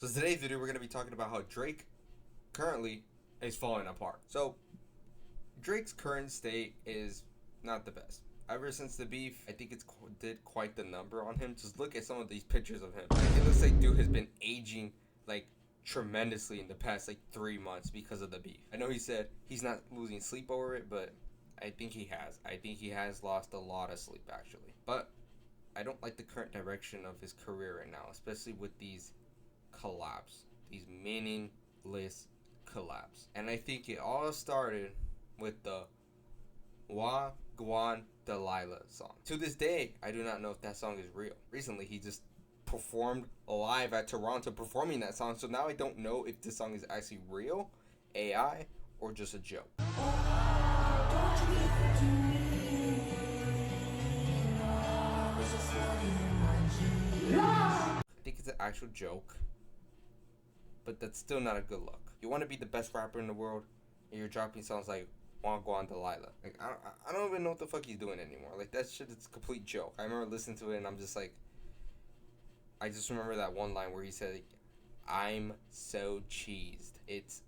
So today's video, we're going to be talking about how Drake currently is falling apart. So Drake's current state is not the best. Ever since the beef, I think it's did quite the number on him. Just look at some of these pictures of him. Like, it looks like dude has been aging like tremendously in the past like 3 months because of the beef. I know he said he's not losing sleep over it, but I think he has. I think he has lost a lot of sleep actually. But I don't like the current direction of his career right now, especially with these collabs, these meaningless collabs. And I think it all started with the Wagwan Delilah song. To this day, I do not know if that song is real. Recently, he just performed live at Toronto performing that song, so now I don't know if this song is actually real, AI, or just a joke. I think it's an actual joke, but that's still not a good look. You want to be the best rapper in the world, and you're dropping songs like Wagwan Delilah. Like, I don't even know what the fuck he's doing anymore. Like, that shit is a complete joke. I remember listening to it, and I'm just like, I just remember that one line where he said, like, "I'm so cheesed." It's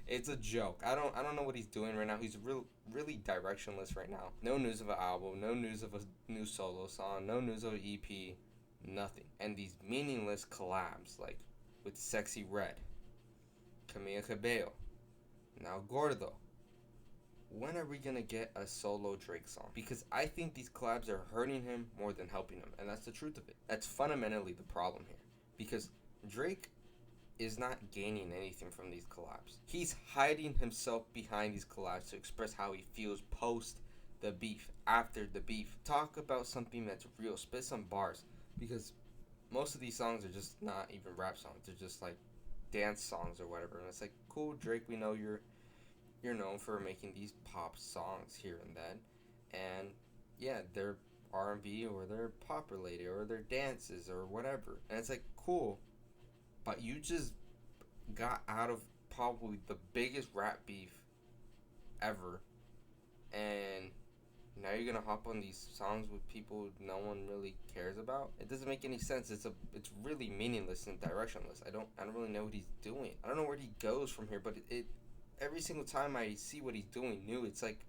it's a joke. I don't know what he's doing right now. He's really directionless right now. No news of an album, no news of a new solo song, no news of an EP, nothing. And these meaningless collabs like with Sexy Red, Camila Cabello, now Gordo. When are we gonna get a solo Drake song? Because I think these collabs are hurting him more than helping him, and that's the truth of it. That's fundamentally the problem here. Because Drake is not gaining anything from these collabs. He's hiding himself behind these collabs to express how he feels post the beef, after the beef. Talk about something that's real, spit some bars. Because most of these songs are just not even rap songs. They're just like dance songs or whatever. And it's like, cool, Drake, we know you're known for making these pop songs here and then. And yeah, they're R&B or they're pop related or they're dances or whatever. And it's like, cool, but you just got out of probably the biggest rap beef ever, and now you're gonna hop on these songs with people no one really cares about. It doesn't make any sense. It's really meaningless and directionless. I don't really know what he's doing. I don't know where he goes from here, but it every single time I see what he's doing new, it's like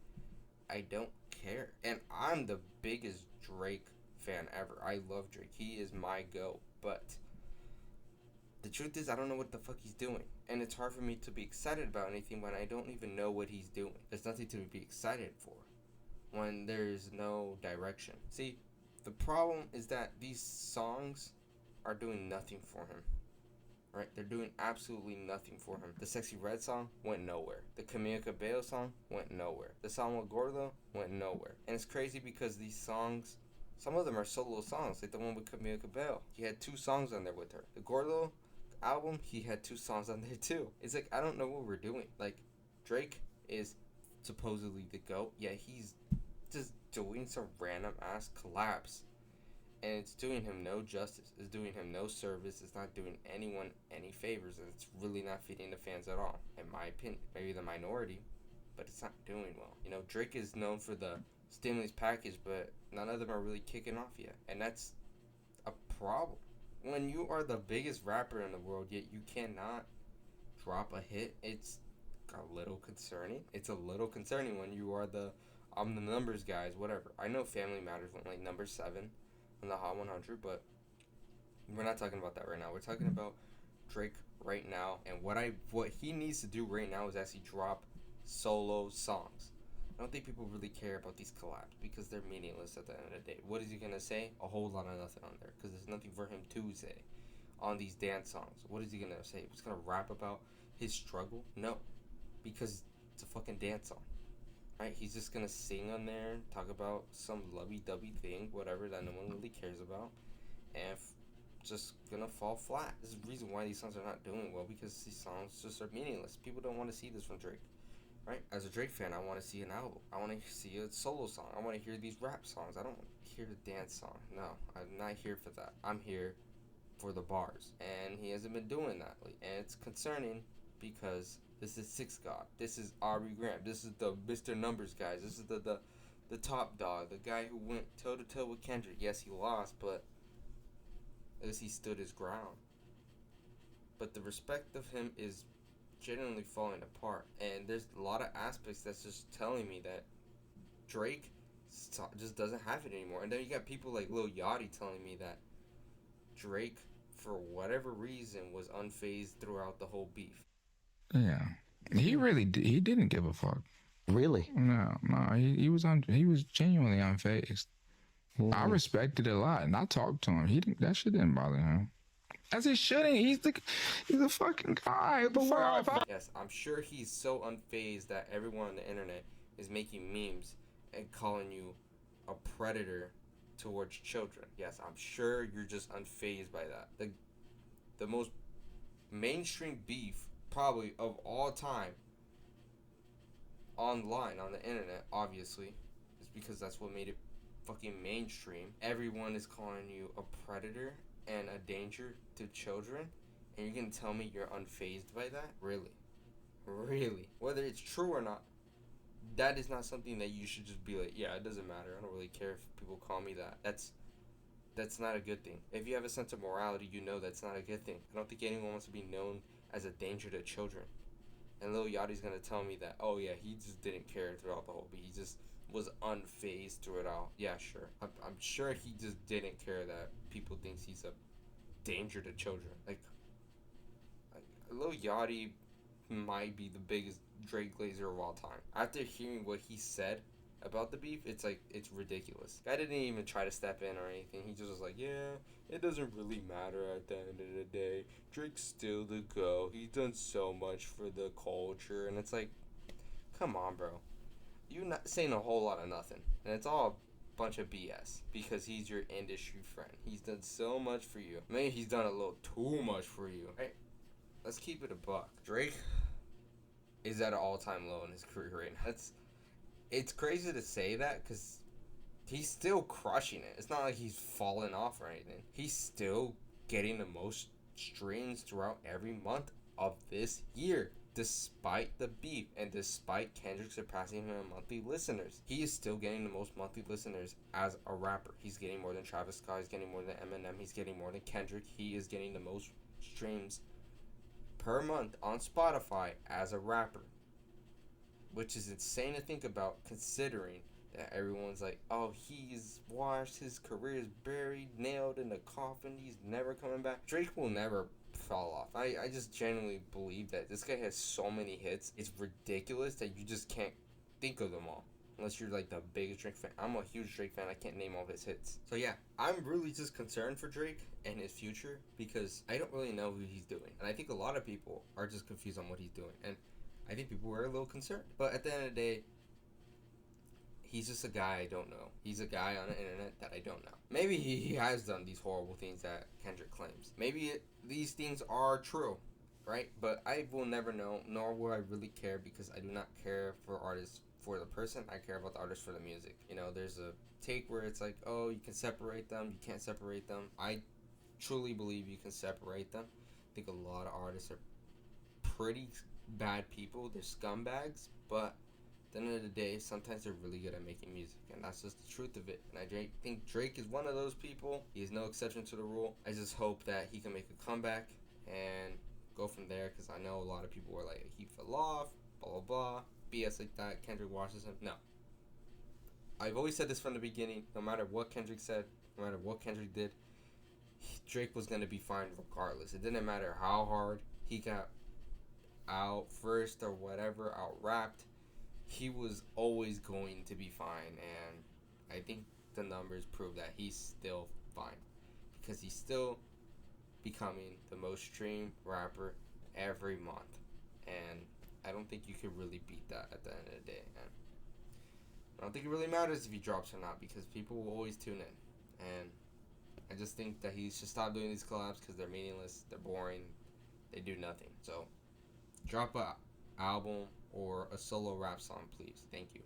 I don't care. And I'm the biggest Drake fan ever. I love Drake. He is my go. But the truth is, I don't know what the fuck he's doing. And it's hard for me to be excited about anything when I don't even know what he's doing. There's nothing to be excited for when there's no direction. See, the problem is that these songs are doing nothing for him. Right? They're doing absolutely nothing for him. The Sexy Red song went nowhere. The Camila Cabello song went nowhere. The song with Gordo went nowhere. And it's crazy because these songs, some of them are solo songs, like the one with Camila Cabello. He had 2 songs on there with her. The Gordo album, he had 2 songs on there too. It's like, I don't know what we're doing. Like, Drake is supposedly the GOAT, yet he's just doing some random ass collabs. And it's doing him no justice. It's doing him no service. It's not doing anyone any favors. And it's really not feeding the fans at all, in my opinion. Maybe the minority, but it's not doing well. You know, Drake is known for the stimulus package, but none of them are really kicking off yet. And that's a problem. When you are the biggest rapper in the world, yet you cannot drop a hit, it's a little concerning. It's a little concerning when you are I'm the numbers guys, whatever. I know Family Matters went like number 7 on the Hot 100, but we're not talking about that right now. We're talking about Drake right now, and what he needs to do right now is actually drop solo songs. I don't think people really care about these collabs because they're meaningless at the end of the day. What is he gonna say? A whole lot of nothing on there because there's nothing for him to say on these dance songs. What is he gonna say? He's gonna rap about his struggle? No, because it's a fucking dance song, right? He's just gonna sing on there, talk about some lovey-dovey thing, whatever that no one really cares about, and just gonna fall flat. This is the reason why these songs are not doing well, because these songs just are meaningless. People don't want to see this from Drake, right? As a Drake fan, I want to see an album. I want to see a solo song. I want to hear these rap songs. I don't hear the dance song. No, I'm not here for that. I'm here for the bars, and he hasn't been doing that lately, and it's concerning because this is Six God. This is Aubrey Graham. This is the Mr. Numbers guys. This is the top dog, the guy who went toe to toe with Kendrick. Yes, he lost, but at least he stood his ground. but the respect of him is genuinely falling apart. And there's a lot of aspects that's just telling me that Drake just doesn't have it anymore. And then you got people like Lil Yachty telling me that Drake, for whatever reason, was unfazed throughout the whole beef. Yeah, he didn't give a fuck. Really? No, no, he was genuinely unfazed. I respected it a lot, and I talked to him. He didn't. That shit didn't bother him. As it shouldn't. He's a fucking guy. But Yes, I'm sure he's so unfazed that everyone on the internet is making memes and calling you a predator towards children. Yes, I'm sure you're just unfazed by that. The most mainstream beef probably of all time online on the internet, obviously, is because that's what made it fucking mainstream. Everyone is calling you a predator and a danger to children, and you can tell me you're unfazed by that? Really? Really? Whether it's true or not, that is not something that you should just be like, yeah, it doesn't matter. I don't really care if people call me that. That's not a good thing. If you have a sense of morality, you know that's not a good thing. I don't think anyone wants to be known as a danger to children. And Lil Yachty's gonna tell me that, oh yeah, he just didn't care throughout the whole beat. He just was unfazed through it all. Yeah, sure. I'm sure he just didn't care that people thinks he's a danger to children. Like Lil Yachty might be the biggest Drake Glazer of all time. After hearing what he said about the beef, it's like, it's ridiculous. Guy didn't even try to step in or anything. He just was like, yeah, it doesn't really matter at the end of the day. Drake's still the GOAT. He's done so much for the culture. And it's like, come on, bro. You're not saying a whole lot of nothing. And it's all a bunch of BS because he's your industry friend. He's done so much for you. Maybe he's done a little too much for you. Right? Let's keep it a buck. Drake is at an all-time low in his career right now. It's crazy to say that because he's still crushing it. It's not like he's fallen off or anything. He's still getting the most streams throughout every month of this year, despite the beef and despite Kendrick surpassing him in monthly listeners. He is still getting the most monthly listeners as a rapper. He's getting more than Travis Scott. He's getting more than Eminem. He's getting more than Kendrick. He is getting the most streams per month on Spotify as a rapper, which is insane to think about considering that everyone's like, oh, he's washed, his career is buried, nailed in a coffin, he's never coming back. Drake will never fall off. I just genuinely believe that this guy has so many hits, it's ridiculous that you just can't think of them all. Unless you're like the biggest Drake fan. I'm a huge Drake fan. I can't name all of his hits. So yeah, I'm really just concerned for Drake and his future because I don't really know who he's doing. And I think a lot of people are just confused on what he's doing. And I think people were a little concerned. But at the end of the day, he's just a guy I don't know. He's a guy on the internet that I don't know. Maybe he has done these horrible things that Kendrick claims. Maybe these things are true, right? But I will never know, nor will I really care because I do not care for artists for the person. I care about the artist for the music. You know, there's a take where it's like, oh, you can separate them, you can't separate them. I truly believe you can separate them. I think a lot of artists are pretty bad people. They're scumbags, but at the end of the day, sometimes they're really good at making music, and that's just the truth of it. And I think Drake is one of those people. He is no exception to the rule. I just hope that he can make a comeback and go from there, because I know a lot of people were like, he fell off, blah, blah, blah, BS like that, Kendrick washes him. No. I've always said this from the beginning. No matter what Kendrick said, no matter what Kendrick did, Drake was going to be fine regardless. It didn't matter how hard he got out first or whatever, out rapped. He was always going to be fine, and I think the numbers prove that he's still fine because he's still becoming the most streamed rapper every month, and I don't think you could really beat that at the end of the day. And I don't think it really matters if he drops or not because people will always tune in, and I just think that he should stop doing these collabs because they're meaningless, they're boring, they do nothing. So drop a album or a solo rap song, please. Thank you.